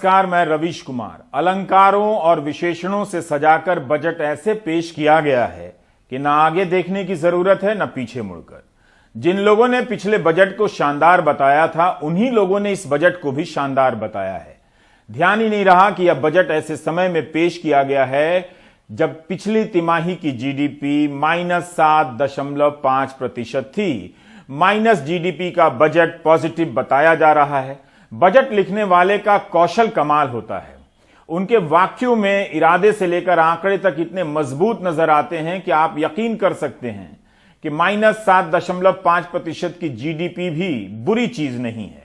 नमस्कार, मैं रवीश कुमार। अलंकारों और विशेषणों से सजाकर बजट ऐसे पेश किया गया है कि ना आगे देखने की जरूरत है, ना पीछे मुड़कर। जिन लोगों ने पिछले बजट को शानदार बताया था, उन्हीं लोगों ने इस बजट को भी शानदार बताया है। ध्यान ही नहीं रहा कि यह बजट ऐसे समय में पेश किया गया है जब पिछली तिमाही की जीडीपी -7.5% थी। माइनस जीडीपी का बजट पॉजिटिव बताया जा रहा है। बजट लिखने वाले का कौशल कमाल होता है। उनके वाक्यों में इरादे से लेकर आंकड़े तक इतने मजबूत नजर आते हैं कि आप यकीन कर सकते हैं कि -7.5% की जीडीपी भी बुरी चीज नहीं है।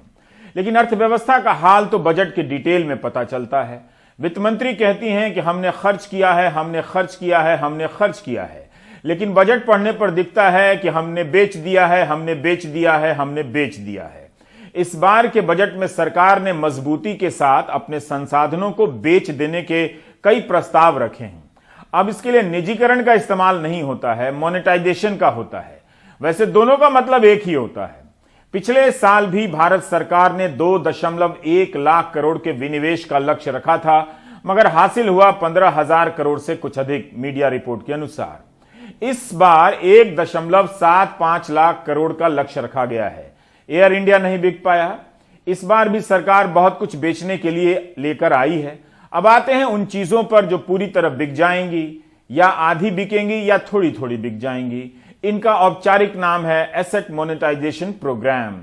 लेकिन अर्थव्यवस्था का हाल तो बजट के डिटेल में पता चलता है। वित्त मंत्री कहती हैं कि हमने खर्च किया है, हमने खर्च किया है, हमने खर्च किया है, लेकिन बजट पढ़ने पर दिखता है कि हमने बेच दिया है, हमने बेच दिया है, हमने बेच दिया है। इस बार के बजट में सरकार ने मजबूती के साथ अपने संसाधनों को बेच देने के कई प्रस्ताव रखे हैं। अब इसके लिए निजीकरण का इस्तेमाल नहीं होता है, मोनेटाइजेशन का होता है। वैसे दोनों का मतलब एक ही होता है। पिछले साल भी भारत सरकार ने 2.1 लाख करोड़ के विनिवेश का लक्ष्य रखा था, मगर हासिल हुआ 15,000 करोड़ से कुछ अधिक, मीडिया रिपोर्ट के अनुसार। इस बार 1.75 लाख करोड़ का लक्ष्य रखा गया है। एयर इंडिया नहीं बिक पाया। इस बार भी सरकार बहुत कुछ बेचने के लिए लेकर आई है। अब आते हैं उन चीजों पर जो पूरी तरह बिक जाएंगी, या आधी बिकेंगी, या थोड़ी थोड़ी बिक जाएंगी। इनका औपचारिक नाम है एसेट मोनेटाइजेशन प्रोग्राम।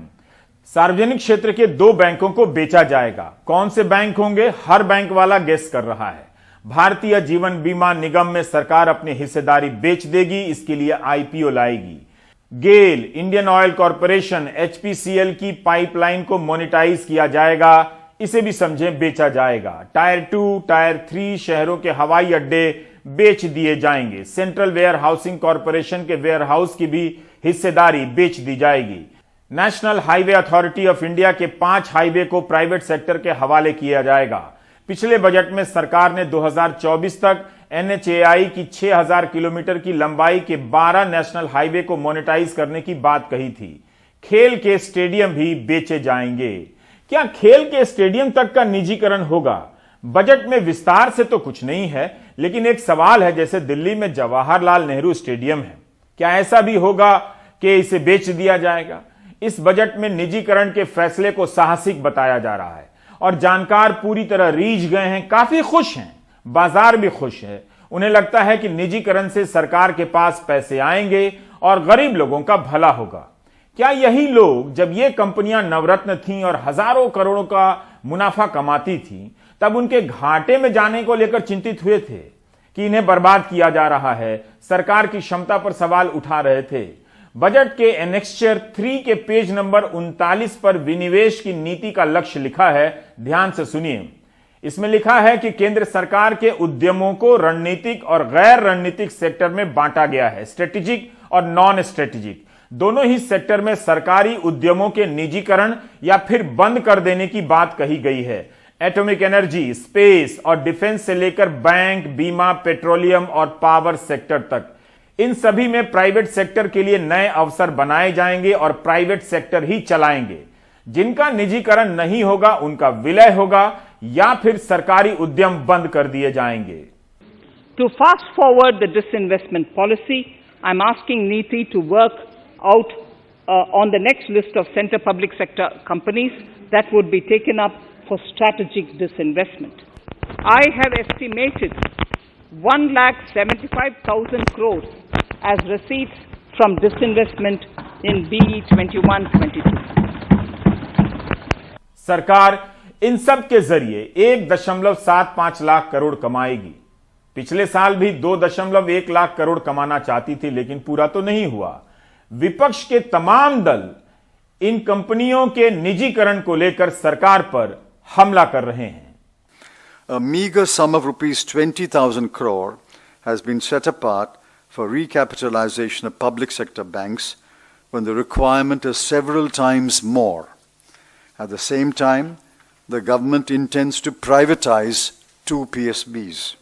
सार्वजनिक क्षेत्र के 2 बैंकों को बेचा जाएगा। कौन से बैंक होंगे, हर बैंक वाला गेस कर रहा है। भारतीय जीवन बीमा निगम में सरकार अपनी हिस्सेदारी बेच देगी, इसके लिए आईपीओ लाएगी। गेल, इंडियन ऑयल कॉरपोरेशन, एचपीसीएल की पाइपलाइन को मोनेटाइज किया जाएगा, इसे भी समझें बेचा जाएगा। टायर 2, टायर 3 शहरों के हवाई अड्डे बेच दिए जाएंगे। सेंट्रल वेयर हाउसिंग कॉरपोरेशन के वेयर हाउस की भी हिस्सेदारी बेच दी जाएगी। National highway authority of India के 5 हाईवे को प्राइवेट सेक्टर के हवाले किया जाएगा। पिछले बजट में सरकार ने 2024 तक एनएचएआई की 6000 किलोमीटर की लंबाई के 12 नेशनल हाईवे को मोनेटाइज करने की बात कही थी। खेल के स्टेडियम भी बेचे जाएंगे। क्या खेल के स्टेडियम तक का निजीकरण होगा? बजट में विस्तार से तो कुछ नहीं है, लेकिन एक सवाल है, जैसे दिल्ली में जवाहरलाल नेहरू स्टेडियम है, क्या ऐसा भी होगा कि इसे बेच दिया जाएगा? इस बजट में निजीकरण के फैसले को साहसिक बताया जा रहा है और जानकार पूरी तरह रीझ गए हैं, काफी खुश हैं, बाजार भी खुश है। उन्हें लगता है कि निजीकरण से सरकार के पास पैसे आएंगे और गरीब लोगों का भला होगा। क्या यही लोग, जब ये कंपनियां नवरत्न थीं और हजारों करोड़ों का मुनाफा कमाती थीं, तब उनके घाटे में जाने को लेकर चिंतित हुए थे कि इन्हें बर्बाद किया जा रहा है, सरकार की क्षमता पर सवाल उठा रहे थे? बजट के एनेक्स्चर 3 के पेज नंबर 39 पर विनिवेश की नीति का लक्ष्य लिखा है। ध्यान से सुनिए। इसमें लिखा है कि केंद्र सरकार के उद्यमों को रणनीतिक और गैर रणनीतिक सेक्टर में बांटा गया है। स्ट्रेटेजिक और नॉन स्ट्रेटेजिक दोनों ही सेक्टर में सरकारी उद्यमों के निजीकरण या फिर बंद कर देने की बात कही गई है। एटॉमिक एनर्जी, स्पेस और डिफेंस से लेकर बैंक, बीमा, पेट्रोलियम और पावर सेक्टर तक, इन सभी में प्राइवेट सेक्टर के लिए नए अवसर बनाए जाएंगे और प्राइवेट सेक्टर ही चलाएंगे। जिनका निजीकरण नहीं होगा उनका विलय होगा या फिर सरकारी उद्यम बंद कर दिए जाएंगे। To fast forward the disinvestment policy, I'm asking NITI to work out on the next list of center public sector companies that would be taken up for strategic disinvestment. I have estimated 1,75,000 crores as receipts from disinvestment in BE 21-22. सरकार इन सब के जरिए 1.75 लाख करोड़ कमाएगी। पिछले साल भी 2.1 लाख करोड़ कमाना चाहती थी, लेकिन पूरा तो नहीं हुआ। विपक्ष के तमाम दल इन कंपनियों के निजीकरण को लेकर सरकार पर हमला कर रहे हैं। A meager sum of rupees 20,000 crore has been set apart for recapitalization of public sector banks when the requirement is several times more. At the same time, the government intends to privatize 2 PSBs.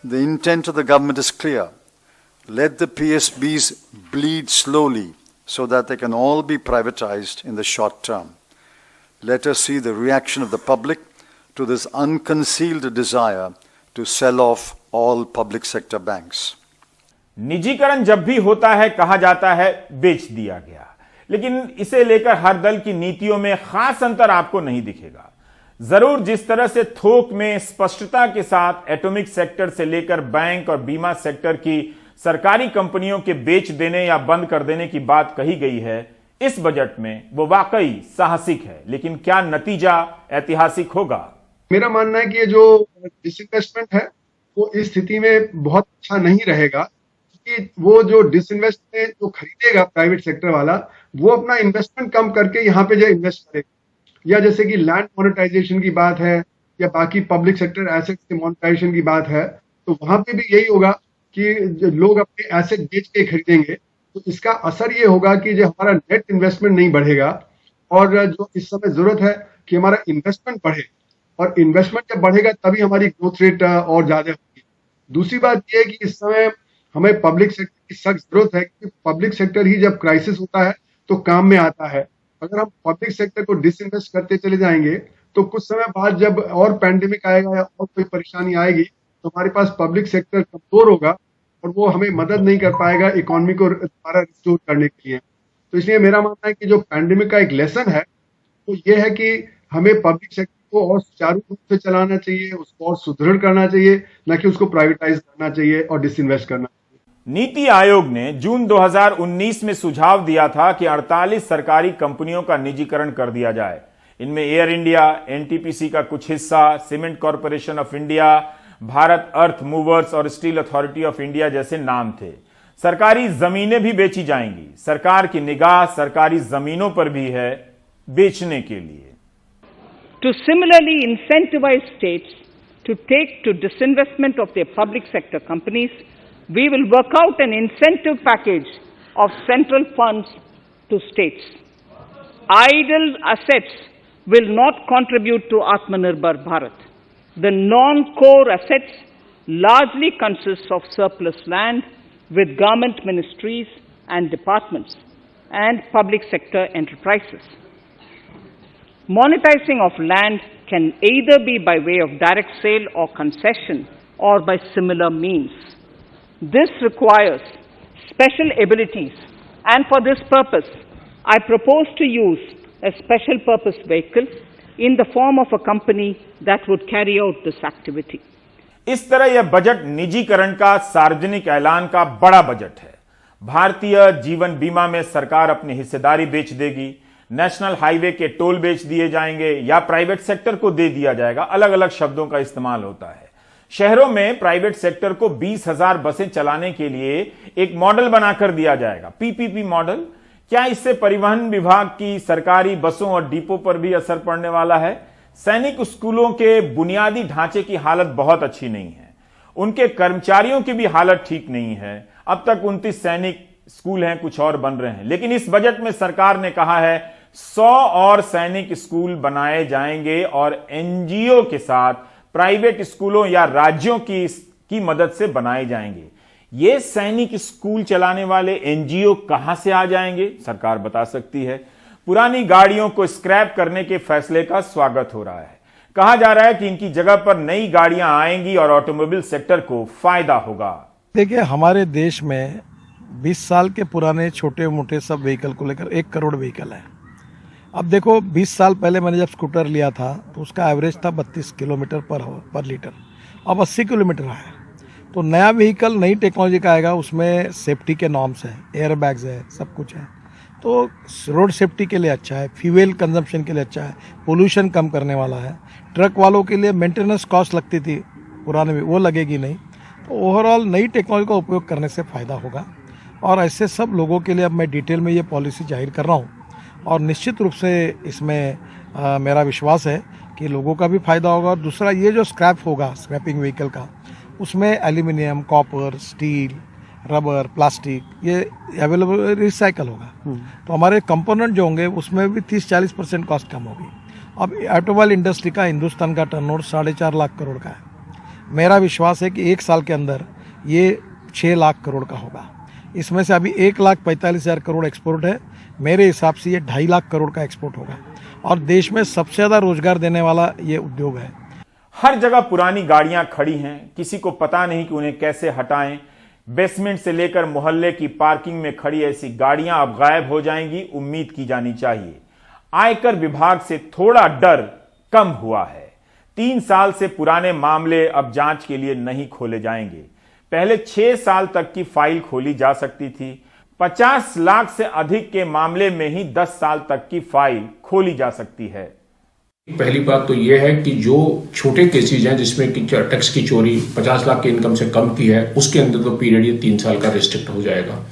The intent of the government is clear. Let the PSBs bleed slowly so that they can all be privatized in the short term. Let us see the reaction of the public to this unconcealed desire to sell off all public sector banks. निजीकरण जब भी होता है कहा जाता है बेच दिया गया, लेकिन इसे लेकर हर दल की नीतियों में खास अंतर आपको नहीं दिखेगा। जरूर जिस तरह से थोक में स्पष्टता के साथ एटॉमिक सेक्टर से लेकर बैंक और बीमा सेक्टर की सरकारी कंपनियों के बेच देने या बंद कर देने की बात कही गई है, इस बजट में वो वाकई साहसिक है, लेकिन क्या नतीजा ऐतिहासिक होगा? मेरा मानना है कि ये जो डिसइन्वेस्टमेंट है वो इस स्थिति में बहुत अच्छा नहीं रहेगा, क्योंकि वो जो डिसइन्वेस्ट में जो खरीदेगा प्राइवेट सेक्टर वाला, वो अपना इन्वेस्टमेंट कम करके यहाँ पे जो इन्वेस्ट करेगा, या जैसे कि लैंड मोनेटाइजेशन की बात है या बाकी पब्लिक सेक्टर एसेट्स के मोनेटाइजेशन की बात है, तो वहां पे भी यही होगा कि लोग अपने एसेट बेच के खरीदेंगे। तो इसका असर ये होगा कि जो हमारा नेट इन्वेस्टमेंट नहीं बढ़ेगा, और जो इस समय जरूरत है कि हमारा इन्वेस्टमेंट बढ़े, और इन्वेस्टमेंट जब बढ़ेगा तभी हमारी ग्रोथ रेट और ज्यादा होगी। दूसरी बात यह है कि इस समय हमें पब्लिक सेक्टर की सख्त जरूरत है, क्योंकि पब्लिक सेक्टर ही जब क्राइसिस होता है तो काम में आता है। अगर हम पब्लिक सेक्टर को डिसइन्वेस्ट करते चले जाएंगे तो कुछ समय बाद जब और पैंडेमिक आएगा या और कोई परेशानी आएगी तो हमारे पास पब्लिक सेक्टर कमजोर होगा और वो हमें मदद नहीं कर पाएगा इकोनॉमी को दोबारा रिस्टोर करने के लिए। तो इसलिए मेरा मानना है कि जो पैंडेमिक का एक लेसन है वो ये है कि हमें पब्लिक सेक्टर को और सुचारू रूप से चलाना चाहिए, उसको और सुदृढ़ करना चाहिए, न कि उसको प्राइवेटाइज करना चाहिए और डिसइन्वेस्ट करना चाहिए। नीति आयोग ने जून 2019 में सुझाव दिया था कि 48 सरकारी कंपनियों का निजीकरण कर दिया जाए। इनमें एयर इंडिया, एनटीपीसी का कुछ हिस्सा, cement corporation of India, Bharat earth movers और स्टील अथॉरिटी ऑफ इंडिया जैसे नाम थे। सरकारी जमीनें भी बेची जाएंगी। सरकार की निगाह सरकारी जमीनों पर भी है बेचने के लिए। To similarly incentivize states to take to disinvestment of their public sector companies, we will work out an incentive package of central funds to states. Idle assets will not contribute to Atmanirbhar Bharat. The non-core assets largely consist of surplus land with government ministries and departments and public sector enterprises. Monetizing of land can either be by way of direct sale or concession or by similar means. This requires special abilities, and for this purpose, I propose to use a special purpose vehicle in the form of a company that would carry out this activity. इस तरह यह budget निजीकरण का सार्वजनिक ऐलान का बड़ा budget है। भारतीय जीवन बीमा में सरकार अपनी हिस्सेदारी बेच देगी, नेशनल हाईवे के टोल बेच दिए जाएंगे या प्राइवेट सेक्टर को दे दिया जाएगा। अलग अलग शब्दों का इस्तेमाल होता है। शहरों में प्राइवेट सेक्टर को 20,000 बसें चलाने के लिए एक मॉडल बनाकर दिया जाएगा, पीपीपी मॉडल। क्या इससे परिवहन विभाग की सरकारी बसों और डिपो पर भी असर पड़ने वाला है? सैनिक स्कूलों के बुनियादी ढांचे की हालत बहुत अच्छी नहीं है, उनके कर्मचारियों की भी हालत ठीक नहीं है। अब तक 29 सैनिक स्कूल हैं, कुछ और बन रहे हैं, लेकिन इस बजट में सरकार ने कहा है 100 और सैनिक स्कूल बनाए जाएंगे और एनजीओ के साथ प्राइवेट स्कूलों या राज्यों की मदद से बनाए जाएंगे। ये सैनिक स्कूल चलाने वाले एनजीओ कहां से आ जाएंगे, सरकार बता सकती है। पुरानी गाड़ियों को स्क्रैप करने के फैसले का स्वागत हो रहा है। कहा जा रहा है कि इनकी जगह पर नई गाड़ियां आएंगी और ऑटोमोबाइल सेक्टर को फायदा होगा। देखिए, हमारे देश में 20 साल के पुराने छोटे मोटे सब व्हीकल को लेकर 1 करोड़ व्हीकल है। अब देखो, 20 साल पहले मैंने जब स्कूटर लिया था तो उसका एवरेज था 32 किलोमीटर पर लीटर, अब 80 किलोमीटर है। तो नया व्हीकल नई टेक्नोलॉजी का आएगा, उसमें सेफ्टी के नॉर्म्स हैं, एयर बैग्स है, सब कुछ है। तो रोड सेफ्टी के लिए अच्छा है, फ्यूल कंजम्पशन के लिए अच्छा है, पोल्यूशन कम करने वाला है। ट्रक वालों के लिए मेंटेनेंस कॉस्ट लगती थी पुराने में, वो लगेगी नहीं। तो ओवरऑल नई टेक्नोलॉजी का उपयोग करने से फ़ायदा होगा, और ऐसे सब लोगों के लिए अब मैं डिटेल में ये पॉलिसी जाहिर कर रहा हूँ, और निश्चित रूप से इसमें मेरा विश्वास है कि लोगों का भी फायदा होगा। और दूसरा, ये जो स्क्रैप होगा, स्क्रैपिंग व्हीकल का, उसमें aluminium, copper, steel, rubber, plastic ये अवेलेबल रिसाइकल होगा। तो हमारे कंपोनेंट जो होंगे उसमें भी 30-40% कॉस्ट कम होगी। अब ऑटोमोबाइल इंडस्ट्री का हिंदुस्तान का टर्नओवर 4.5 लाख करोड़ का है। मेरा विश्वास है कि 1 साल के अंदर ये 6 लाख करोड़ का होगा। इसमें से अभी 1,45,000 करोड़ एक्सपोर्ट है। मेरे हिसाब से ये 2.5 लाख करोड़ का एक्सपोर्ट होगा, और देश में सबसे ज़्यादा रोजगार देने वाला ये उद्योग है। हर जगह पुरानी गाड़ियां खड़ी हैं, किसी को पता नहीं कि उन्हें कैसे हटाएं। बेसमेंट से लेकर मोहल्ले की पार्किंग में खड़ी ऐसी गाड़ियां अब गायब हो जाएंगी, उम्मीद की जानी चाहिए। आयकर विभाग से थोड़ा डर कम हुआ है। 3 साल से पुराने मामले अब जांच के लिए नहीं खोले जाएंगे। पहले 6 साल तक की फाइल खोली जा सकती थी। 50 लाख से अधिक के मामले में ही 10 साल तक की फाइल खोली जा सकती है। पहली बात तो यह है कि जो छोटे केसेज हैं जिसमें कि टैक्स की चोरी 50 लाख की इनकम से कम की है, उसके अंदर तो पीरियड ये 3 साल का रिस्ट्रिक्ट हो जाएगा।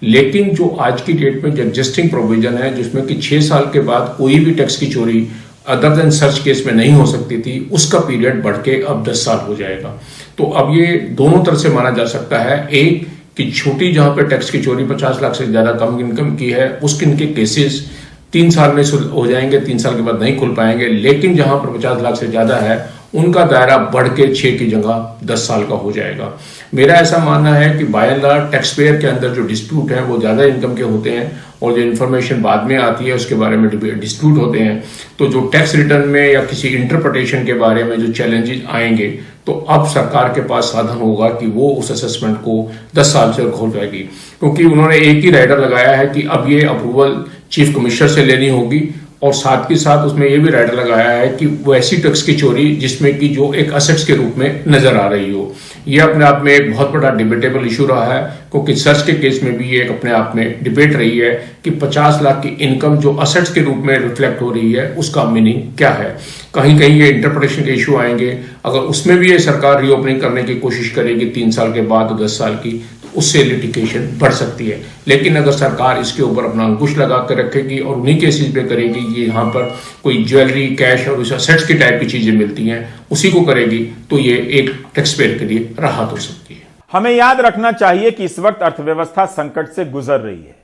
लेकिन जो आज की डेट में जो एग्जिस्टिंग प्रोविजन है जिसमें कि 6 साल के बाद कोई भी टैक्स की चोरी अदर देन सर्च केस में नहीं हो सकती थी, उसका पीरियड बढ़ के अब 10 साल हो जाएगा। तो अब ये दोनों तरह से माना जा सकता है। एक कि छोटी जहां पे टैक्स की चोरी 50 लाख से ज्यादा कम इनकम की है उसके इनके केसेस 3 साल में हो जाएंगे, 3 साल के बाद नहीं खुल पाएंगे। लेकिन जहां पर 50 लाख से ज्यादा है उनका दायरा बढ़ के 6 की जगह 10 साल का हो जाएगा। मेरा ऐसा मानना है कि by and large tax payer के अंदर जो डिस्प्यूट है वो ज्यादा इनकम के होते हैं और जो इन्फॉर्मेशन बाद में आती है उसके बारे में डिस्प्यूट होते हैं। तो जो टैक्स रिटर्न में या किसी इंटरप्रिटेशन के बारे में जो चैलेंजेस आएंगे तो अब सरकार के पास साधन होगा कि वो उस असेसमेंट को 10 साल से खोल पाएगी, क्योंकि उन्होंने एक ही राइडर लगाया है कि अब ये अप्रूवल चीफ कमिश्नर से लेनी होगी और साथ के साथ उसमें यह भी राइडर लगाया है कि वो ऐसी टैक्स की चोरी जिसमें कि जो एक असेट्स के रूप में नजर आ रही हो। यह अपने आप में एक बहुत बड़ा डिबेटेबल इशू रहा है, क्योंकि सर्च के केस में भी ये एक अपने आप में डिबेट रही है कि 50 लाख की इनकम जो असेट्स के रूप में रिफ्लेक्ट हो रही है उसका मीनिंग क्या है। कहीं कहीं ये इंटरप्रिटेशन के इशू आएंगे। अगर उसमें भी ये सरकार रीओपनिंग करने की कोशिश करेगी 3 साल के बाद 10 साल की, उससे लिटिगेशन बढ़ सकती है। लेकिन अगर सरकार इसके ऊपर अपना अंकुश लगा कर रखेगी और उन्हीं केसेस पे करेगी कि यहाँ पर कोई ज्वेलरी, कैश और सेट्स की टाइप की चीजें मिलती हैं, उसी को करेगी, तो ये एक टैक्स पेयर के लिए राहत हो सकती है। हमें याद रखना चाहिए कि इस वक्त अर्थव्यवस्था संकट से गुजर रही है।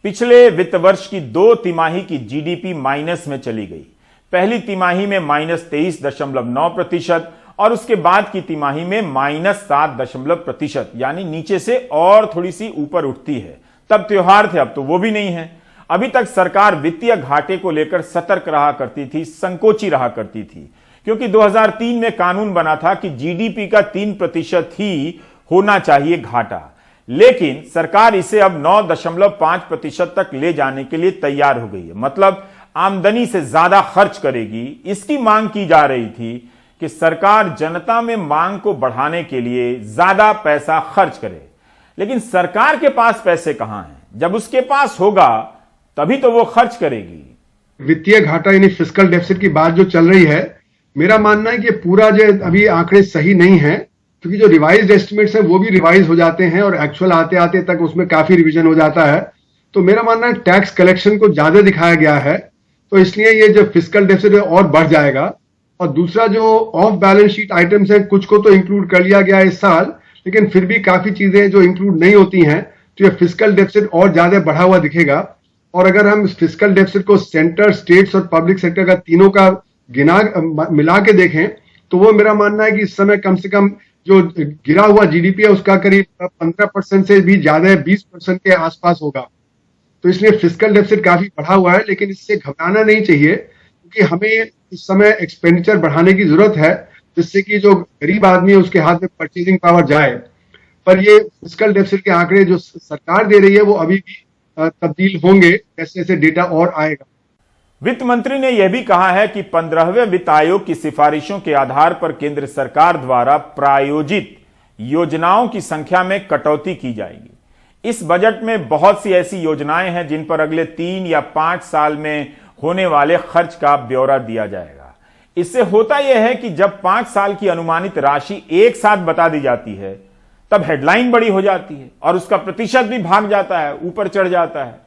पिछले वित्त वर्ष की 2 तिमाही की जीडीपी माइनस में चली गई। पहली तिमाही में -23.9% और उसके बाद की तिमाही में -7% यानी नीचे से और थोड़ी सी ऊपर उठती है। तब त्योहार थे, अब तो वो भी नहीं है। अभी तक सरकार वित्तीय घाटे को लेकर सतर्क रहा करती थी, संकोची रहा करती थी, क्योंकि 2003 में कानून बना था कि जीडीपी का 3% ही होना चाहिए घाटा। लेकिन सरकार इसे अब 9.5% तक ले जाने के लिए तैयार हो गई है। मतलब आमदनी से ज्यादा खर्च करेगी। इसकी मांग की जा रही थी कि सरकार जनता में मांग को बढ़ाने के लिए ज्यादा पैसा खर्च करे। लेकिन सरकार के पास पैसे कहां हैं? जब उसके पास होगा तभी तो वो खर्च करेगी। वित्तीय घाटा यानी फिस्कल डेफिसिट की बात जो चल रही है, मेरा मानना है कि पूरा जो अभी आंकड़े सही नहीं है, क्योंकि जो रिवाइज्ड एस्टिमेट्स हैं वो भी रिवाइज हो जाते हैं और एक्चुअल आते आते तक उसमें काफी रिवीजन हो जाता है। तो मेरा मानना है टैक्स कलेक्शन को ज्यादा दिखाया गया है, तो इसलिए ये जो फिस्कल डेफिसिट है और बढ़ जाएगा। और दूसरा जो ऑफ बैलेंस शीट आइटम्स हैं, कुछ को तो इंक्लूड कर लिया गया है इस साल, लेकिन फिर भी काफी चीजें जो इंक्लूड नहीं होती हैं, तो ये फिस्कल डेफिसिट और ज्यादा बढ़ा हुआ दिखेगा। और अगर हम फिस्कल डेफिसिट को सेंटर, स्टेट्स और पब्लिक सेक्टर का तीनों का मिला के देखें, तो वो मेरा मानना है कि इस समय कम से कम जो गिरा हुआ जीडीपी है उसका करीब 15% से भी ज्यादा है, 20% के आसपास होगा। तो इसलिए फिस्कल डेफिसिट काफी बढ़ा हुआ है, लेकिन इससे घबराना नहीं चाहिए, क्योंकि हमें इस समय एक्सपेंडिचर बढ़ाने की जरूरत है, जिससे कि जो गरीब आदमी है उसके हाथ में परचेजिंग पावर जाए। पर ये फिस्कल डेफिसिट के आंकड़े जो सरकार दे रही है वो अभी भी तब्दील होंगे जैसे जैसे डेटा और आएगा। वित्त मंत्री ने यह भी कहा है कि 15वें वित्त आयोग की सिफारिशों के आधार पर केंद्र सरकार द्वारा प्रायोजित योजनाओं की संख्या में कटौती की जाएगी। इस बजट में बहुत सी ऐसी योजनाएं हैं जिन पर अगले 3 या 5 साल में होने वाले खर्च का ब्यौरा दिया जाएगा। इससे होता यह है कि जब 5 साल की अनुमानित राशि एक साथ बता दी जाती है, तब हेडलाइन बड़ी हो जाती है और उसका प्रतिशत भी भाग जाता है, ऊपर चढ़ जाता है।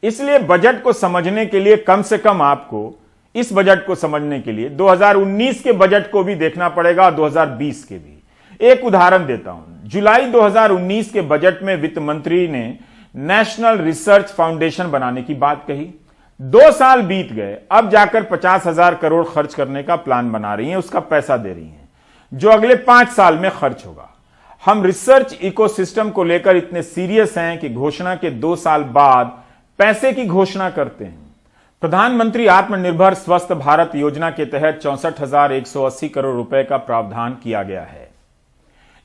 इसलिए बजट को समझने के लिए कम से कम आपको इस बजट को समझने के लिए 2019 के बजट को भी देखना पड़ेगा, 2020 के भी। एक उदाहरण देता हूं। जुलाई 2019 के बजट में वित्त मंत्री ने नेशनल रिसर्च फाउंडेशन बनाने की बात कही। 2 साल बीत गए, अब जाकर 50,000 करोड़ खर्च करने का प्लान बना रही हैं, उसका पैसा दे रही हैं, जो अगले 5 साल में खर्च होगा। हम रिसर्च इकोसिस्टम को लेकर इतने सीरियस हैं कि घोषणा के 2 साल बाद पैसे की घोषणा करते हैं। प्रधानमंत्री आत्मनिर्भर स्वस्थ भारत योजना के तहत 64,180 करोड़ रुपए का प्रावधान किया गया है,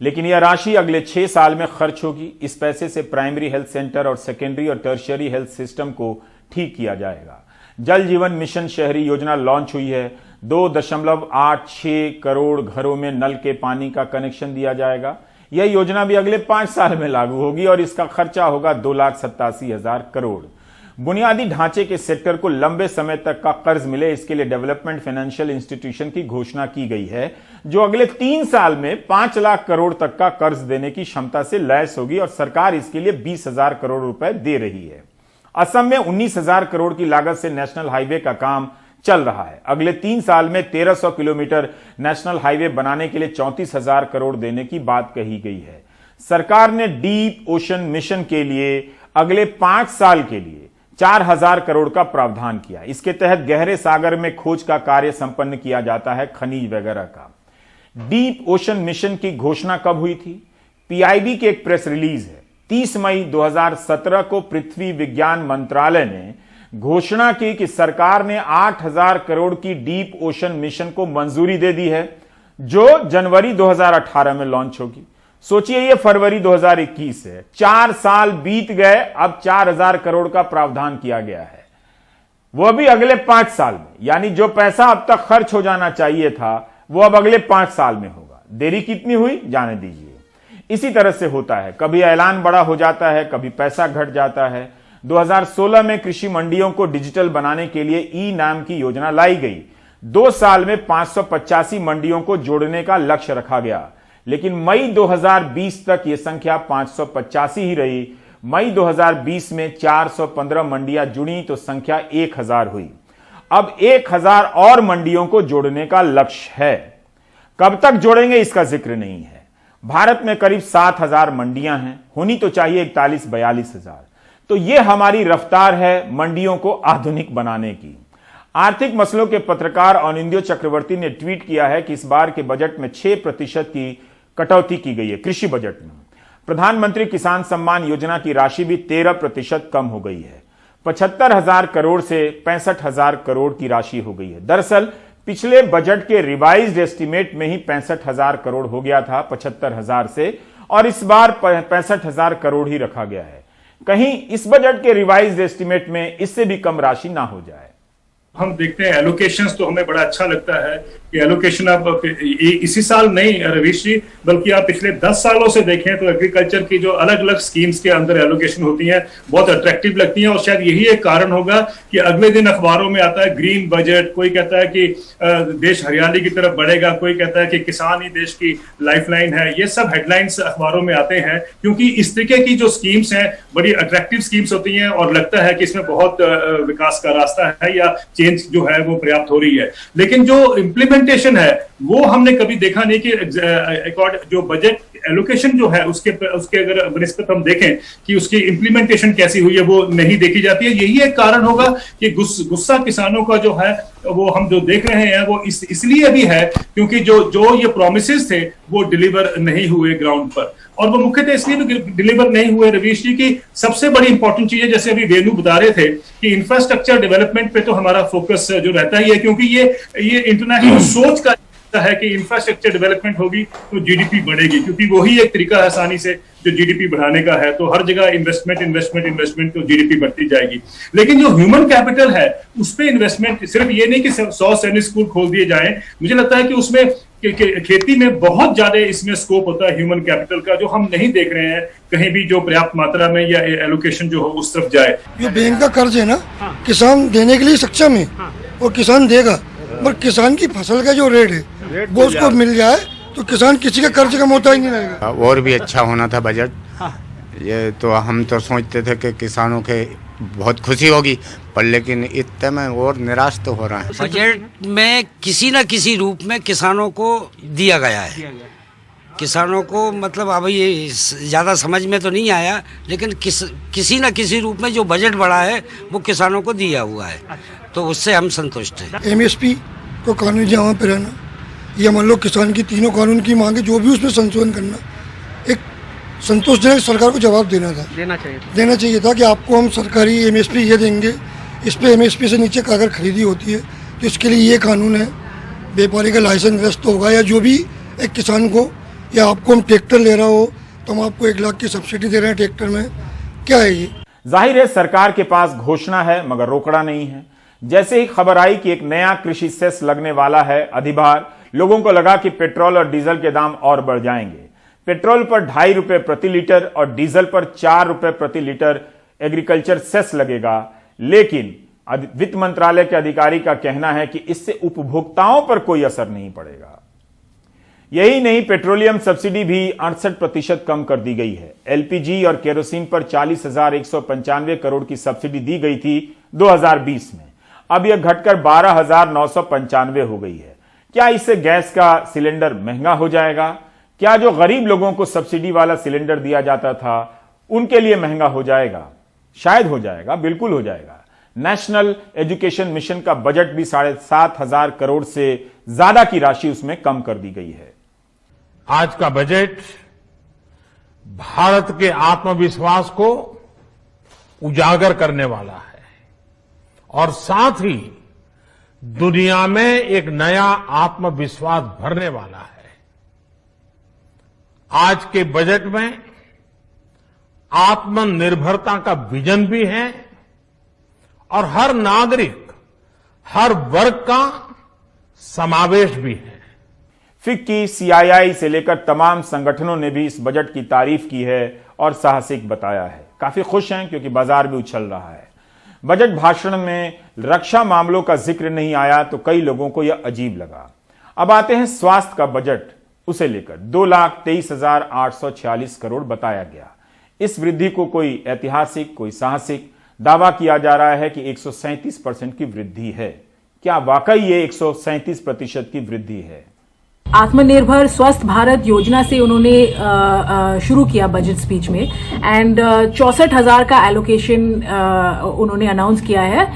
लेकिन यह राशि अगले 6 साल में खर्च होगी। इस पैसे से प्राइमरी हेल्थ सेंटर और सेकेंडरी और टर्शियरी हेल्थ सिस्टम को ठीक किया जाएगा। जल जीवन मिशन शहरी योजना लॉन्च हुई है। 2.86 करोड़ घरों में नल के पानी का कनेक्शन दिया जाएगा। यह योजना भी अगले 5 साल में लागू होगी और इसका खर्चा होगा 2,87,000 करोड़। बुनियादी ढांचे के सेक्टर को लंबे समय तक का कर्ज मिले, इसके लिए डेवलपमेंट फाइनेंशियल इंस्टीट्यूशन की घोषणा की गई है, जो अगले 3 साल में 5 लाख करोड़ तक का कर्ज देने की क्षमता से लैस होगी और सरकार इसके लिए 20,000 करोड़ रुपए दे रही है। असम में 19,000 करोड़ की लागत से नेशनल हाईवे का काम चल रहा है। अगले 3 साल में 1,300 किलोमीटर नेशनल हाईवे बनाने के लिए 34,000 करोड़ देने की बात कही गई है। सरकार ने डीप ओशन मिशन के लिए अगले 5 साल के लिए 4,000 करोड़ का प्रावधान किया। इसके तहत गहरे सागर में खोज का कार्य संपन्न किया जाता है, खनिज वगैरह का। डीप ओशन मिशन की घोषणा कब हुई थी? पीआईबी की एक प्रेस रिलीज है। 30 मई 2017 को पृथ्वी विज्ञान मंत्रालय ने घोषणा की कि सरकार ने 8,000 करोड़ की डीप ओशन मिशन को मंजूरी दे दी है, जो जनवरी 2018 में लॉन्च होगी। सोचिए, ये फरवरी 2021 है, 4 साल बीत गए, अब 4,000 करोड़ का प्रावधान किया गया है, वो भी अगले 5 साल में। यानी जो पैसा अब तक खर्च हो जाना चाहिए था वो अब अगले 5 साल में होगा। देरी कितनी हुई जाने दीजिए। इसी तरह से होता है, कभी ऐलान बड़ा हो जाता है, कभी पैसा घट जाता है। 2016 में कृषि मंडियों को डिजिटल बनाने के लिए ई नाम की योजना लाई गई। 2 साल में 585 मंडियों को जोड़ने का लक्ष्य रखा गया, लेकिन मई 2020 तक यह संख्या 585 ही रही। मई 2020 में 415 मंडियां जुड़ी तो संख्या 1,000 हुई। अब 1,000 और मंडियों को जोड़ने का लक्ष्य है। कब तक जोड़ेंगे इसका जिक्र नहीं है। भारत में करीब 7,000 मंडियां हैं, होनी तो चाहिए 41-42,000। तो यह हमारी रफ्तार है मंडियों को आधुनिक बनाने की। आर्थिक मसलों के पत्रकार अनिंद्यो चक्रवर्ती ने ट्वीट किया है कि इस बार के बजट में 6% की कटौती की गई है। कृषि बजट में प्रधानमंत्री किसान सम्मान योजना की राशि भी 13% कम हो गई है। 75,000 करोड़ से 65,000 करोड़ की राशि हो गई है। दरअसल पिछले बजट के रिवाइज्ड एस्टीमेट में ही 65,000 करोड़ हो गया था 75,000 से, और इस बार 65,000 करोड़ ही रखा गया है। कहीं इस बजट के रिवाइज्ड एस्टीमेट में इससे भी कम राशि ना हो जाए। हम देखते हैं एलोकेशंस, तो हमें बड़ा अच्छा लगता है कि एलोकेशन अब इसी साल नहीं रवीश जी, बल्कि आप पिछले 10 सालों से देखें तो एग्रीकल्चर की जो अलग अलग स्कीम्स के अंदर एलोकेशन होती है बहुत अट्रैक्टिव लगती हैं। और शायद यही एक कारण होगा कि अगले दिन अखबारों में आता है ग्रीन बजट, कोई कहता है कि देश हरियाली की तरफ बढ़ेगा, कोई कहता है कि किसान ही देश की लाइफलाइन है। ये सब हेडलाइंस अखबारों में आते हैं क्योंकि इस तरीके की जो स्कीम्स हैं बड़ी अट्रैक्टिव स्कीम्स होती हैं और लगता है कि इसमें बहुत विकास का रास्ता है या चेंज जो है वो पर्याप्त हो रही है। लेकिन जो इम्प्लीमेंटेशन है वो हमने कभी देखा नहीं कि जो बजट एलोकेशन जो है उसके अगर बनिस्बत हम देखें कि उसकी इम्प्लीमेंटेशन कैसी हुई है वो नहीं देखी जाती है। यही एक कारण होगा कि गुस्सा किसानों का जो है वो हम जो देख रहे हैं वो इसलिए भी है क्योंकि जो ये प्रोमिसेस थे वो डिलीवर नहीं हुए ग्राउंड पर। और वो मुख्यतः इसलिए भी डिलीवर नहीं हुए रवीश जी की सबसे बड़ी इंपॉर्टेंट चीज है, जैसे अभी वेणु बता रहे थे कि इंफ्रास्ट्रक्चर डेवलपमेंट पे तो हमारा फोकस जो रहता ही है, क्योंकि ये इंटरनेशनल सोच का है कि इंफ्रास्ट्रक्चर डेवलपमेंट होगी तो जीडीपी बढ़ेगी, क्योंकि वही एक तरीका है आसानी से जो जीडीपी बढ़ाने का है। तो हर जगह इन्वेस्टमेंट तो जीडीपी बढ़ती जाएगी। लेकिन जो ह्यूमन कैपिटल है उस पर इन्वेस्टमेंट, सिर्फ ये नहीं कि 100 सैनिक स्कूल खोल दिए जाएं, मुझे लगता है कि उसमें खेती में बहुत ज्यादा इसमें स्कोप होता है ह्यूमन कैपिटल का, जो हम नहीं देख रहे हैं कहीं भी जो पर्याप्त मात्रा में या एलोकेशन जो हो उस तरफ जाए। जो बैंक का कर्ज है ना, किसान देने के लिए सक्षम है और किसान देगा, पर किसान की फसल का जो रेट है वो उसको मिल जाए तो किसान किसी का कर्ज का मोहताज नहीं रहेगा। और भी अच्छा होना था बजट। ये तो हम तो सोचते थे कि किसानों के बहुत खुशी होगी, पर लेकिन इतने में और निराश तो हो रहा है। बजट में किसी न किसी रूप में किसानों को दिया गया है। किसानों को मतलब अब ये ज़्यादा समझ में तो नहीं आया, लेकिन किसी न किसी रूप में जो बजट बढ़ा है वो किसानों को दिया हुआ है, तो उससे हम संतुष्ट हैं। एमएसपी को कानूनी जमा पे रहना, या मान लो किसान की तीनों कानून की मांगे जो भी उसमें संशोधन करना, एक संतोषजनक सरकार को जवाब देना चाहिए था कि आपको हम सरकारी एमएसपी ये देंगे, इस पे MSP से नीचे अगर खरीदी होती है तो इसके लिए ये कानून है, व्यापारी का लाइसेंस व्यस्त होगा, या जो भी एक किसान को, या आपको हम ट्रैक्टर ले रहा हो तो हम आपको 1 लाख की सब्सिडी दे रहे हैं ट्रैक्टर में, क्या है ये? जाहिर है सरकार के पास घोषणा है मगर रोकड़ा नहीं है। जैसे ही खबर आई कि एक नया कृषि सेस लगने वाला है अधिभार, लोगों को लगा कि पेट्रोल और डीजल के दाम और बढ़ जाएंगे। पेट्रोल पर 2.5 रुपए प्रति लीटर और डीजल पर 4 रुपए प्रति लीटर एग्रीकल्चर सेस लगेगा, लेकिन वित्त मंत्रालय के अधिकारी का कहना है कि इससे उपभोक्ताओं पर कोई असर नहीं पड़ेगा। यही नहीं, पेट्रोलियम सब्सिडी भी 68% कम कर दी गई है। LPG और केरोसिन पर 40,195 करोड़ की सब्सिडी दी गई थी 2020 में, अब यह घटकर 12,995 हो गई है। क्या इससे गैस का सिलेंडर महंगा हो जाएगा? क्या जो गरीब लोगों को सब्सिडी वाला सिलेंडर दिया जाता था उनके लिए महंगा हो जाएगा? शायद हो जाएगा, बिल्कुल हो जाएगा। नेशनल एजुकेशन मिशन का बजट भी 7,500 करोड़ से ज्यादा की राशि उसमें कम कर दी गई है। आज का बजट भारत के आत्मविश्वास को उजागर करने वाला है और साथ ही दुनिया में एक नया आत्मविश्वास भरने वाला है। आज के बजट में आत्मनिर्भरता का विजन भी है और हर नागरिक, हर वर्ग का समावेश भी है। फिक्की, CII से लेकर तमाम संगठनों ने भी इस बजट की तारीफ की है और साहसिक बताया है। काफी खुश हैं क्योंकि बाजार भी उछल रहा है। बजट भाषण में रक्षा मामलों का जिक्र नहीं आया तो कई लोगों को यह अजीब लगा। अब आते हैं स्वास्थ्य का बजट, उसे लेकर 2,23,846 करोड़ बताया गया। इस वृद्धि को कोई ऐतिहासिक, कोई साहसिक, दावा किया जा रहा है कि 137% की वृद्धि है। क्या वाकई ये 137% की वृद्धि है? आत्मनिर्भर स्वस्थ भारत योजना से उन्होंने शुरू किया बजट स्पीच में, एंड 64,000 का एलोकेशन उन्होंने अनाउंस किया है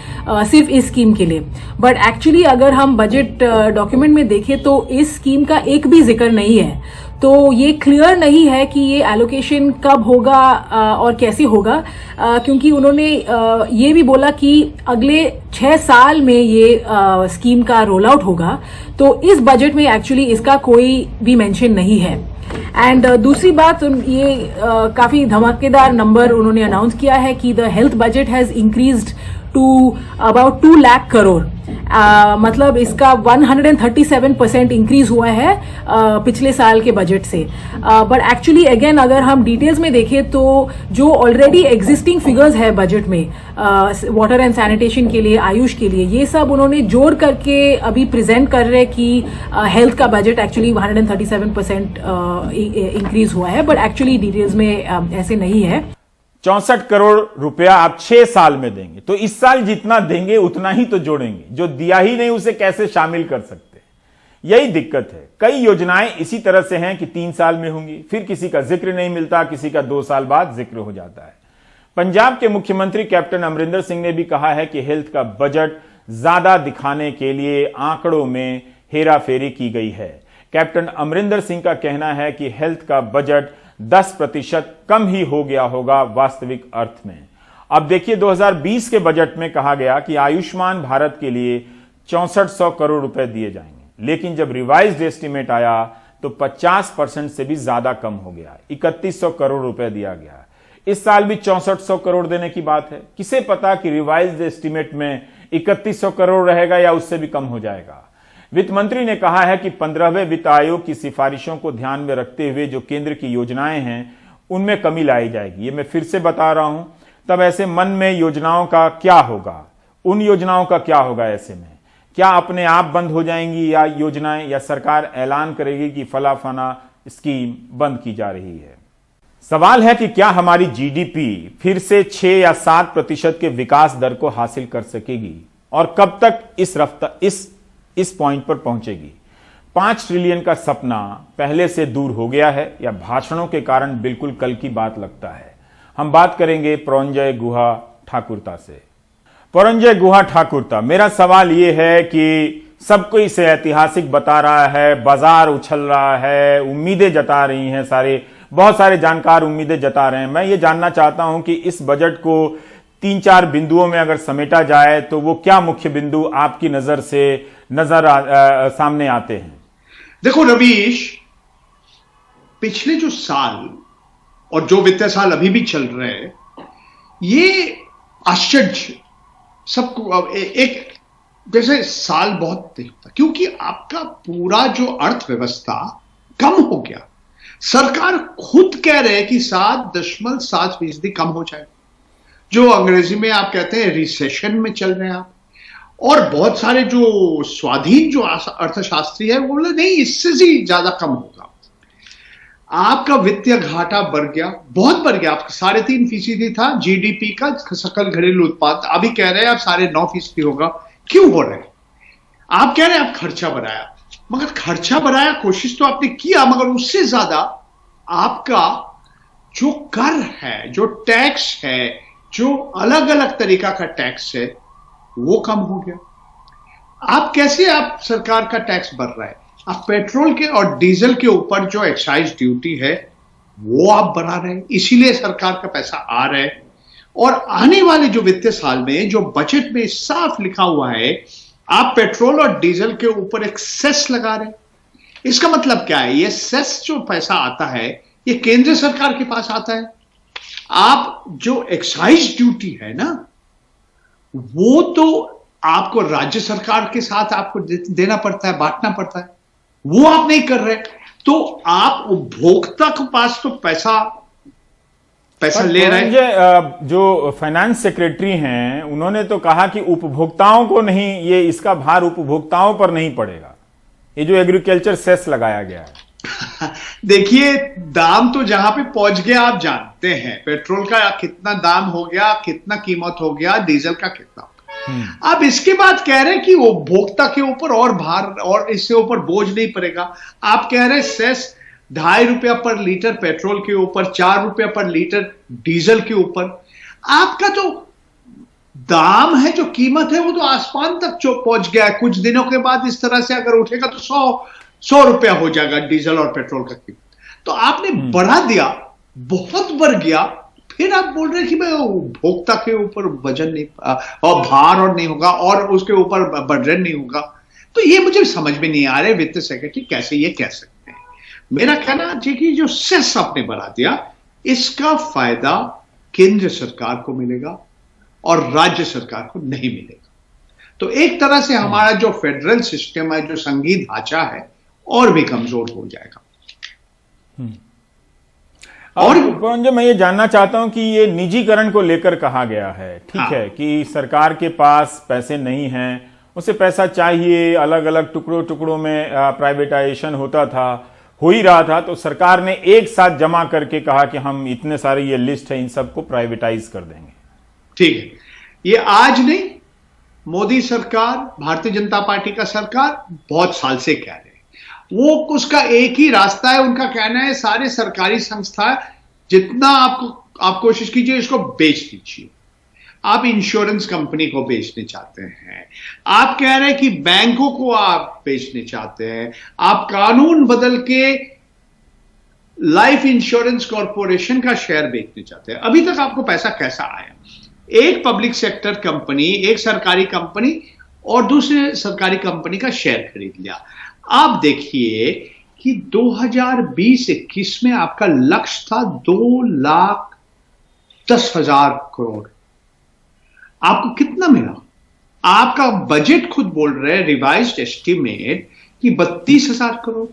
सिर्फ इस स्कीम के लिए। बट एक्चुअली अगर हम बजट डॉक्यूमेंट में देखें तो इस स्कीम का एक भी जिक्र नहीं है, तो ये क्लियर नहीं है कि ये एलोकेशन कब होगा और कैसे होगा, क्योंकि उन्होंने ये भी बोला कि अगले 6 साल में ये स्कीम का रोल आउट होगा, तो इस बजट में एक्चुअली इसका कोई भी मेंशन नहीं है। एंड दूसरी बात, ये काफी धमाकेदार नंबर उन्होंने अनाउंस किया है कि the health budget has increased to about 2 lakh crore, मतलब इसका 137% इंक्रीज हुआ है पिछले साल के बजट से। बट एक्चुअली अगेन अगर हम डिटेल्स में देखें तो जो ऑलरेडी एग्जिस्टिंग फिगर्स है बजट में वाटर एंड सैनिटेशन के लिए, आयुष के लिए, ये सब उन्होंने जोड़ करके अभी प्रेजेंट कर रहे कि हेल्थ का बजट एक्चुअली 137% इंक्रीज हुआ है, बट एक्चुअली डिटेल्स में ऐसे नहीं है। 64 करोड़ रुपया आप 6 साल में देंगे, तो इस साल जितना देंगे उतना ही तो जोड़ेंगे, जो दिया ही नहीं उसे कैसे शामिल कर सकते? यही दिक्कत है। कई योजनाएं इसी तरह से हैं कि 3 साल में होंगी, फिर किसी का जिक्र नहीं मिलता, किसी का 2 साल बाद जिक्र हो जाता है। पंजाब के मुख्यमंत्री कैप्टन अमरिंदर सिंह ने भी कहा है कि हेल्थ का बजट ज्यादा दिखाने के लिए आंकड़ों में हेराफेरी की गई है। कैप्टन अमरिंदर सिंह का कहना है कि हेल्थ का बजट 10% कम ही हो गया होगा वास्तविक अर्थ में। अब देखिए 2020 के बजट में कहा गया कि आयुष्मान भारत के लिए 6400 करोड़ रुपए दिए जाएंगे, लेकिन जब रिवाइज्ड एस्टीमेट आया तो 50% से भी ज्यादा कम हो गया, 3100 करोड़ रुपए दिया गया। इस साल भी 6400 करोड़ देने की बात है। किसे पता कि रिवाइज्ड एस्टीमेट में 3100 करोड़ रहेगा या उससे भी कम हो जाएगा। वित्त मंत्री ने कहा है कि 15वें वित्त आयोग की सिफारिशों को ध्यान में रखते हुए जो केंद्र की योजनाएं हैं उनमें कमी लाई जाएगी। ये मैं फिर से बता रहा हूं। तब ऐसे मन में योजनाओं का क्या होगा, उन योजनाओं का क्या होगा? ऐसे में क्या अपने आप बंद हो जाएंगी या योजनाएं, या सरकार ऐलान करेगी कि फलाफाना स्कीम बंद की जा रही है? सवाल है कि क्या हमारी जीडीपी फिर से 6 या 7% के विकास दर को हासिल कर सकेगी और कब तक इस पॉइंट पर पहुंचेगी? 5 ट्रिलियन का सपना पहले से दूर हो गया है या भाषणों के कारण बिल्कुल कल की बात लगता है? हम बात करेंगे परंजय गुहा ठाकुरता से। परंजय गुहा ठाकुरता, मेरा सवाल यह है कि सबको इसे ऐतिहासिक बता रहा है, बाजार उछल रहा है, उम्मीदें जता रही हैं, बहुत सारे जानकार उम्मीदें जता रहे हैं। मैं ये जानना चाहता हूं कि इस बजट को 3-4 बिंदुओं में अगर समेटा जाए तो वो क्या मुख्य बिंदु आपकी नजर से सामने आते हैं? देखो रवीश, पिछले जो साल और जो वित्तीय साल अभी भी चल रहे हैं, ये आश्चर्य सबको एक जैसे साल बहुत नहीं होता, क्योंकि आपका पूरा जो अर्थव्यवस्था कम हो गया। सरकार खुद कह रहे हैं कि 7.7% कम हो जाए, जो अंग्रेजी में आप कहते हैं रिसेशन में चल रहे हैं आप। और बहुत सारे जो स्वाधीन जो अर्थशास्त्री है वो बोले नहीं, इससे ही ज्यादा कम होगा। आपका वित्तीय घाटा बढ़ गया, बहुत बढ़ गया। आपका 3.5% था जीडीपी का सकल घरेलू उत्पाद, अभी कह रहे हैं आप 9.5% होगा। क्यों हो रहा है? आप कह रहे हैं आप खर्चा बढ़ाया, मगर खर्चा बढ़ाया, कोशिश तो आपने किया, मगर उससे ज्यादा आपका जो कर है, जो टैक्स है, जो अलग अलग तरीका का टैक्स है, वो कम हो गया। आप कैसे, आप सरकार का टैक्स बढ़ रहा है, आप पेट्रोल के और डीजल के ऊपर जो एक्साइज ड्यूटी है वो आप बढ़ा रहे हैं, इसीलिए सरकार का पैसा आ रहा है। और आने वाले जो वित्तीय साल में जो बजट में साफ लिखा हुआ है, आप पेट्रोल और डीजल के ऊपर एक सेस लगा रहे हैं। इसका मतलब क्या है? ये सेस जो पैसा आता है ये केंद्र सरकार के पास आता है। आप जो एक्साइज ड्यूटी है ना, वो तो आपको राज्य सरकार के साथ आपको देना पड़ता है, बांटना पड़ता है, वो आप नहीं कर रहे। तो आप उपभोक्ता के पास तो पैसा ले रहे हैं। जो फाइनेंस सेक्रेटरी हैं उन्होंने तो कहा कि उपभोक्ताओं को नहीं, ये इसका भार उपभोक्ताओं पर नहीं पड़ेगा, ये जो एग्रीकल्चर सेस लगाया गया है। देखिए, दाम तो जहां पे पहुंच गया आप जानते हैं, पेट्रोल का कितना दाम हो गया, कितना कीमत हो गया, डीजल का कितना। अब इसके बाद कह रहे हैं कि उपभोक्ता के ऊपर और भार और इससे ऊपर बोझ नहीं पड़ेगा। आप कह रहे हैं सेस 2.5 रुपया पर लीटर पेट्रोल के ऊपर, 4 रुपया पर लीटर डीजल के ऊपर। आपका जो दाम है, जो कीमत है, वो तो आसमान तक पहुंच गया है। कुछ दिनों के बाद इस तरह से अगर उठेगा तो 100 रुपया हो जाएगा डीजल और पेट्रोल का कीमत। तो आपने बढ़ा दिया, बहुत बढ़ गया, फिर आप बोल रहे हैं कि मैं उपभोक्ता के ऊपर वजन नहीं और भार और नहीं होगा और उसके ऊपर बर्डन नहीं होगा। तो ये मुझे समझ में नहीं आ रहा है वित्त सेक्रेटरी कैसे ये कह सकते हैं। मेरा कहना है कि जो सेस आपने बढ़ा दिया, इसका फायदा केंद्र सरकार को मिलेगा और राज्य सरकार को नहीं मिलेगा। तो एक तरह से हमारा जो फेडरल सिस्टम है, जो संघीय ढांचा है, और भी कमजोर हो जाएगा। और जो मैं ये जानना चाहता हूं कि ये निजीकरण को लेकर कहा गया है, ठीक है, कि सरकार के पास पैसे नहीं हैं, उसे पैसा चाहिए, अलग अलग टुकड़ों में प्राइवेटाइजेशन होता था, हो ही रहा था, तो सरकार ने एक साथ जमा करके कहा कि हम इतने सारे ये लिस्ट है, इन सबको प्राइवेटाइज कर देंगे। ठीक है, ये आज नहीं, मोदी सरकार, भारतीय जनता पार्टी का सरकार बहुत साल से कह रहे हैं। वो उसका एक ही रास्ता है, उनका कहना है सारे सरकारी संस्था जितना आप कोशिश कीजिए इसको बेच दीजिए। आप इंश्योरेंस कंपनी को बेचने चाहते हैं, आप कह रहे हैं कि बैंकों को आप बेचने चाहते हैं, आप कानून बदल के लाइफ इंश्योरेंस कॉर्पोरेशन का शेयर बेचने चाहते हैं। अभी तक आपको पैसा कैसा आया? एक पब्लिक सेक्टर कंपनी, एक सरकारी कंपनी और दूसरे सरकारी कंपनी का शेयर खरीद लिया। आप देखिए कि 2020-21 में आपका लक्ष्य था 2,10,000 करोड़, आपको कितना मिला? आपका बजट खुद बोल रहे हैं, रिवाइज्ड एस्टिमेट, कि 32,000 करोड़।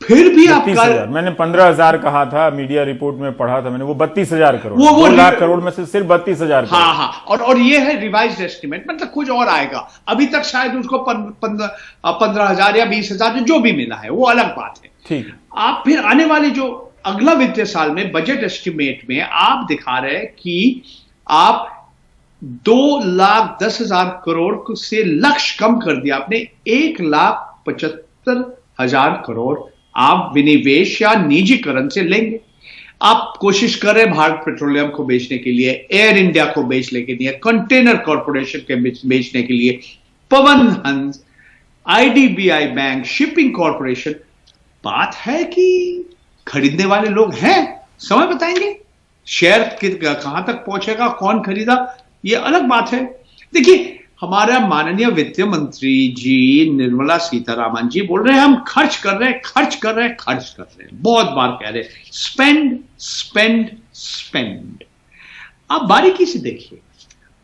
फिर भी आपका, मैंने 15,000 कहा था, मीडिया रिपोर्ट में पढ़ा था मैंने, वो 32,000 करोड़, वो 2 लाख करोड़ में से सिर्फ 32,000। हाँ, और ये है रिवाइज्ड एस्टिमेट, मतलब कुछ और आएगा। अभी तक शायद उसको 15,000 या 20,000 जो भी मिला है, वो अलग बात है। ठीक। आप फिर आने वाले जो अगला वित्तीय साल में बजट एस्टिमेट में आप दिखा रहे हैं कि आप 2,10,000 करोड़ से लक्ष्य कम कर दिया आपने, 1,75,000 करोड़ आप विनिवेश या निजीकरण से लेंगे। आप कोशिश कर रहे हैं भारत पेट्रोलियम को बेचने के लिए, एयर इंडिया को बेचने के लिए, कंटेनर कॉर्पोरेशन के बेचने के लिए, Pawan Hans, IDBI bank, shipping corporation. बात है कि खरीदने वाले लोग हैं, समय बताएंगे शेयर कहां तक पहुंचेगा, कौन खरीदा, ये अलग बात है। देखिए, हमारा माननीय वित्त मंत्री जी निर्मला सीतारामन जी बोल रहे हैं हम खर्च कर रहे हैं, बहुत बार कह रहे हैं स्पेंड स्पेंड स्पेंड। आप बारीकी से देखिए,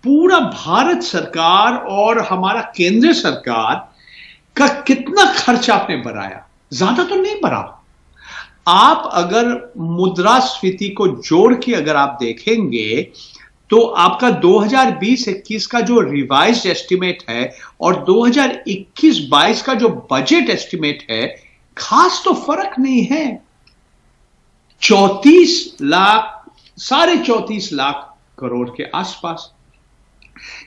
पूरा भारत सरकार और हमारा केंद्र सरकार का कितना खर्च आपने बढ़ाया, ज्यादा तो नहीं बढ़ा। आप अगर मुद्रास्फीति को जोड़ के अगर आप देखेंगे तो आपका 2020-21 का जो रिवाइज्ड एस्टिमेट है और 2021-22 का जो बजट एस्टिमेट है, खास तो फर्क नहीं है। 34 लाख करोड़ के आसपास।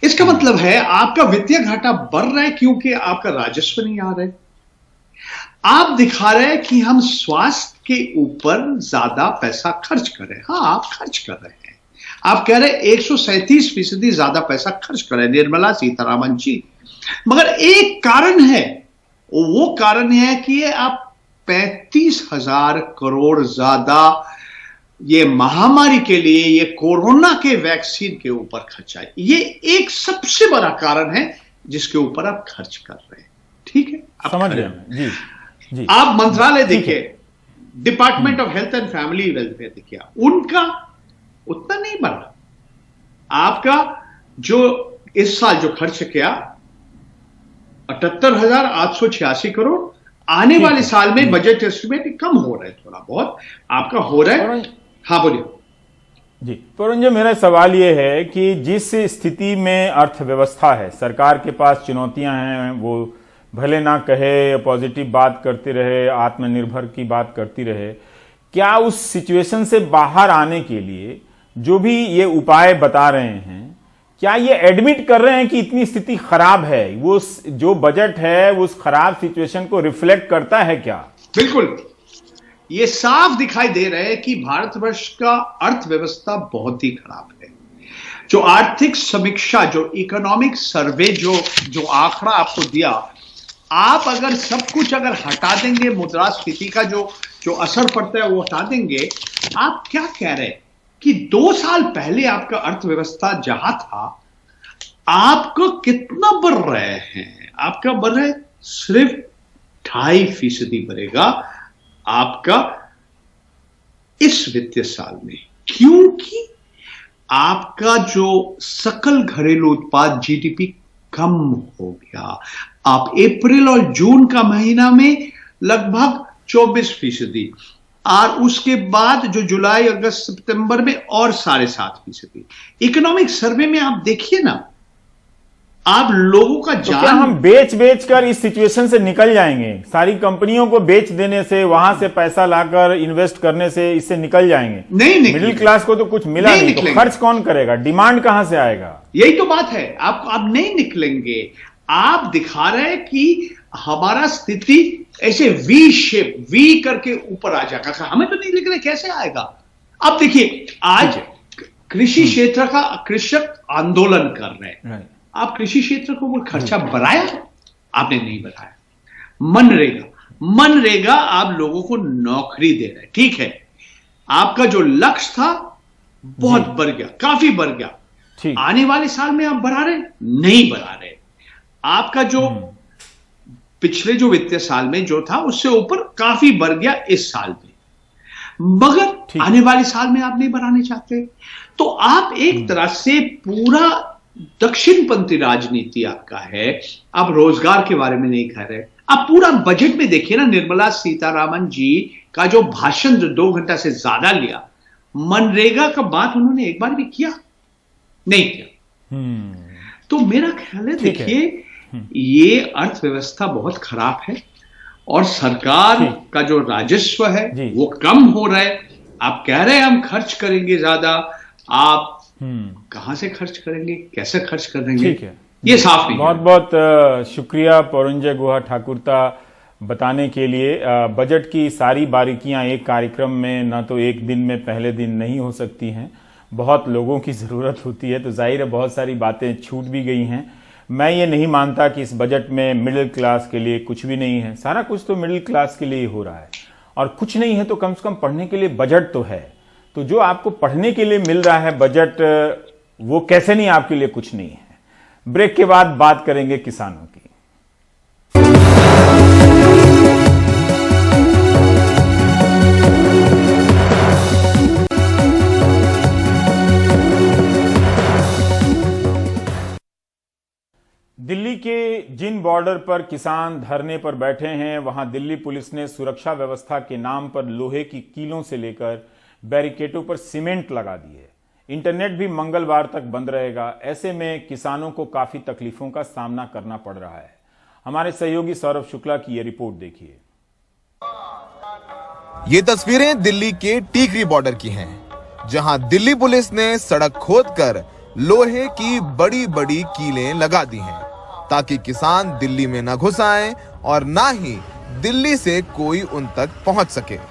इसका मतलब है आपका वित्तीय घाटा बढ़ रहा है क्योंकि आपका राजस्व नहीं आ रहा है। आप दिखा रहे हैं कि हम स्वास्थ्य के ऊपर ज्यादा पैसा खर्च कर रहे हैं। हाँ, आप खर्च कर रहे हैं। आप कह रहे हैं 137% ज्यादा पैसा खर्च कर रहे हैं निर्मला सीतारामन जी, मगर एक कारण है, वो कारण है कि आप 35,000 करोड़ ज्यादा ये महामारी के लिए, ये कोरोना के वैक्सीन के ऊपर खर्चा है। ये एक सबसे बड़ा कारण है जिसके ऊपर आप खर्च कर रहे हैं। ठीक है, आप समझ गए जी जी। आप मंत्रालय देखिए, department of health and family welfare देखिए, उनका उतना नहीं बढ़ा। आपका जो इस साल जो खर्च किया 78,886 करोड़, आने वाले साल में बजट एस्टिमेट कम हो रहा है, थोड़ा बहुत आपका हो रहा है। हाँ बोलिए जी। परंजय, मेरा सवाल यह है कि जिस स्थिति में अर्थव्यवस्था है, सरकार के पास चुनौतियां हैं, वो भले ना कहे, पॉजिटिव बात करते रहे, आत्मनिर्भर की बात करती रहे, क्या उस सिचुएशन से बाहर आने के लिए जो भी ये उपाय बता रहे हैं, क्या ये एडमिट कर रहे हैं कि इतनी स्थिति खराब है? वो जो बजट है वो उस खराब सिचुएशन को रिफ्लेक्ट करता है क्या? बिल्कुल, ये साफ दिखाई दे रहा है कि भारतवर्ष का अर्थव्यवस्था बहुत ही खराब है। जो आर्थिक समीक्षा, जो इकोनॉमिक सर्वे, जो आंकड़ा आपको दिया, आप अगर सब कुछ अगर हटा देंगे, मुद्रास्फीति का जो असर पड़ता है वो हटा देंगे, आप क्या कह रहे हैं कि 2 साल पहले आपका अर्थव्यवस्था जहां था, आपको कितना बढ़ रहे हैं? आपका बढ़ रहा है सिर्फ 2.5% बढ़ेगा आपका इस वित्तीय साल में, क्योंकि आपका जो सकल घरेलू उत्पाद जीडीपी कम हो गया। आप अप्रैल और जून का महीना में लगभग 24%, और उसके बाद जो जुलाई अगस्त सितंबर में और 7.5%। इकोनॉमिक सर्वे में आप देखिए ना, आप लोगों का तो क्या हम बेच कर इस सिचुएशन से निकल जाएंगे? सारी कंपनियों को बेच देने से, वहां से पैसा लाकर इन्वेस्ट करने से इससे निकल जाएंगे? नहीं, मिडिल क्लास को तो कुछ मिला नहीं, तो खर्च कौन करेगा? डिमांड कहां से आएगा? यही तो बात है, आप नहीं निकलेंगे। आप दिखा रहे हैं कि हमारा स्थिति ऐसे वी शेप, वी करके ऊपर आ जाएगा, हमें तो नहीं लिख रहे, कैसे आएगा? अब देखिए, आज कृषि क्षेत्र का कृषक आंदोलन कर रहे हैं। आप कृषि क्षेत्र को वो खर्चा बढ़ाया? आपने नहीं बढ़ाया। मनरेगा आप लोगों को नौकरी दे रहे हैं, ठीक है, आपका जो लक्ष्य था बहुत बढ़ गया, काफी बढ़ गया। आने वाले साल में आप बढ़ा रहे? नहीं बढ़ा रहे। आपका जो पिछले जो वित्तीय साल में जो था उससे ऊपर काफी बढ़ गया इस साल में, मगर आने वाले साल में आप नहीं बढ़ाने चाहते। तो आप एक तरह से पूरा दक्षिणपंथी राजनीति आपका है। आप रोजगार के बारे में नहीं कह रहे। आप पूरा बजट में देखिए ना, निर्मला सीतारामन जी का जो भाषण जो 2 घंटा से ज्यादा लिया, मनरेगा का बात उन्होंने एक बार भी किया नहीं किया। तो मेरा ख्याल है, देखिए, ये अर्थव्यवस्था बहुत खराब है और सरकार का जो राजस्व है वो कम हो रहा है। आप कह रहे हैं हम खर्च करेंगे ज्यादा, आप कहां से खर्च करेंगे, कैसे खर्च करेंगे? ठीक है, ये साफ नहीं। बहुत बहुत शुक्रिया परंजय गुहा ठाकुरता बताने के लिए। बजट की सारी बारीकियां एक कार्यक्रम में, ना तो एक दिन में पहले दिन नहीं हो सकती हैं, बहुत लोगों की जरूरत होती है, तो जाहिर है बहुत सारी बातें छूट भी गई हैं। मैं ये नहीं मानता कि इस बजट में मिडिल क्लास के लिए कुछ भी नहीं है, सारा कुछ तो मिडिल क्लास के लिए ही हो रहा है, और कुछ नहीं है तो कम से कम पढ़ने के लिए बजट तो है। तो जो आपको पढ़ने के लिए मिल रहा है बजट, वो कैसे नहीं आपके लिए कुछ नहीं है। ब्रेक के बाद बात करेंगे किसानों की। दिल्ली के जिन बॉर्डर पर किसान धरने पर बैठे हैं, वहां दिल्ली पुलिस ने सुरक्षा व्यवस्था के नाम पर लोहे की कीलों से लेकर बैरिकेडों पर सीमेंट लगा दी है। इंटरनेट भी मंगलवार तक बंद रहेगा। ऐसे में किसानों को काफी तकलीफों का सामना करना पड़ रहा है। हमारे सहयोगी सौरभ शुक्ला की यह रिपोर्ट देखिए। ये तस्वीरें दिल्ली के टीकरी बॉर्डर की हैं, जहां दिल्ली पुलिस ने सड़क खोदकर लोहे की बड़ी बड़ी कीलें लगा दी हैं, ताकि किसान दिल्ली में न घुस आएं और ना ही दिल्ली से कोई उन तक पहुंच सके।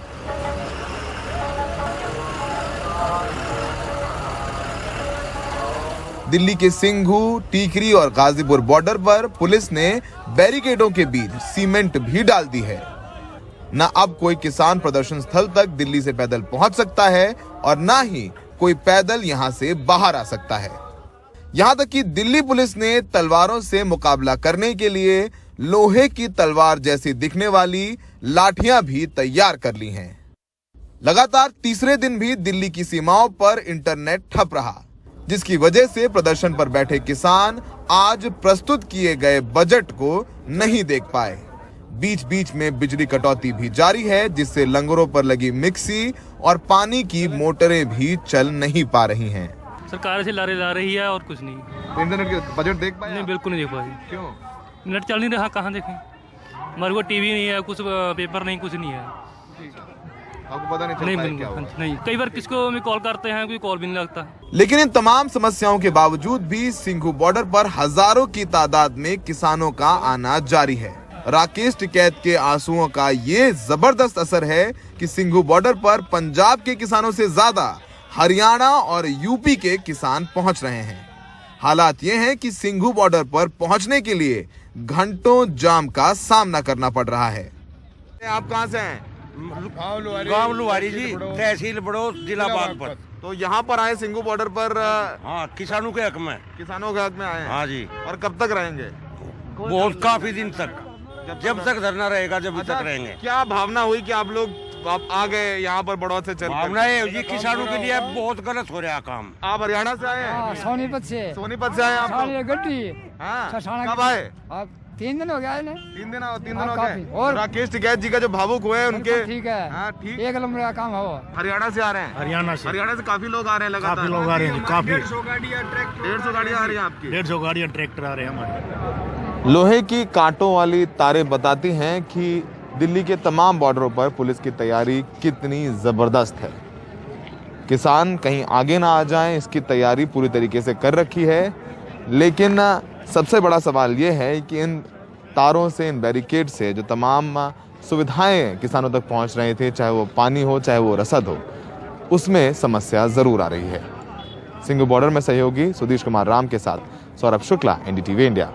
दिल्ली के सिंघू, टीकरी और गाजीपुर बॉर्डर पर पुलिस ने बैरिकेडों के बीच सीमेंट भी डाल दी है। न अब कोई किसान प्रदर्शन स्थल तक दिल्ली से पैदल पहुंच सकता है और न ही कोई पैदल यहां से बाहर आ सकता है। यहां तक कि दिल्ली पुलिस ने तलवारों से मुकाबला करने के लिए लोहे की तलवार जैसी दिखने वाली लाठियां भी तैयार कर ली हैं। लगातार तीसरे दिन भी दिल्ली की सीमाओं पर इंटरनेट ठप रहा, जिसकी वजह से प्रदर्शन पर बैठे किसान आज प्रस्तुत किए गए बजट को नहीं देख पाए। बीच बीच में बिजली कटौती भी जारी है, जिससे लंगरों पर लगी मिक्सी और पानी की मोटरें भी चल नहीं पा रही हैं। सरकार से लारे ला रही है और कुछ नहीं। तो इंटरनेट के बजट देख पाए? नहीं, बिल्कुल नहीं देख पाए। क्यों? नेट चल नहीं रहा, कहाँ देखें? हमारे को टीवी नहीं है, कुछ पेपर नहीं, कुछ नहीं है। आपको पता नहीं चलता है क्या हुआ? नहीं, कई बार किसको हमें कॉल करते हैं, कोई कॉल भी नहीं लगता। लेकिन इन तमाम समस्याओं के बावजूद भी सिंघू बॉर्डर पर हजारों की तादाद में किसानों का आना जारी है। राकेश टिकैत के आंसुओं का ये जबरदस्त असर है कि सिंघू बॉर्डर पर पंजाब के किसानों से ज्यादा हरियाणा और यूपी के किसान पहुंच रहे हैं। हालात ये हैं कि सिंघू बॉर्डर पर पहुंचने के लिए घंटों जाम का सामना करना पड़ रहा है। आप कहां से हैं? गांव लुहारी जी, तहसील बड़ौत, जिला बागपत। तो यहाँ पर आए सिंघू बॉर्डर पर? हाँ, किसानों के हक में। किसानों के हक में आए? हाँ जी। और कब तक रहेंगे? बहुत काफी दिन तक, जब तक धरना रहेगा जब तक रहेंगे। क्या भावना हुई कि आप लोग आ गए यहाँ पर बड़ौत से? भावना है जी, किसानों के लिए बहुत गलत हो रहा है काम। आप हरियाणा से आए हैं? सोनीपत से। सोनीपत से आए आप? गड्डी। कब आए? 3 दिन हो गया है। 3 दिन हो गए। और राकेश टिकैत जी का जो भावुक हुए उनके? ठीक है। हाँ, ठीक। एक नंबर का काम हो। हरियाणा से आ रहे हैं? हरियाणा से काफी लोग आ रहे हैं लगातार। काफी लोग आ रहे हैं, काफी। 150 गाड़ियाँ आ रही है आपकी? 150 गाड़ियाँ ट्रैक्टर आ रहे हैं हमारे। लोहे की कांटों वाली तारें बताती हैं कि दिल्ली के तमाम बॉर्डरों पर पुलिस की तैयारी कितनी जबरदस्त है। किसान कहीं आगे ना आ जाएं, इसकी तैयारी पूरी तरीके से कर रखी है। लेकिन सबसे बड़ा सवाल ये है कि इन तारों से, इन बैरिकेड से जो तमाम सुविधाएं किसानों तक पहुंच रहे थे, चाहे वो पानी हो, चाहे वो रसद हो, उसमें समस्या जरूर आ रही है। सिंघू बॉर्डर में सहयोगी सुधीश कुमार राम के साथ सौरभ शुक्ला, NDTV इंडिया।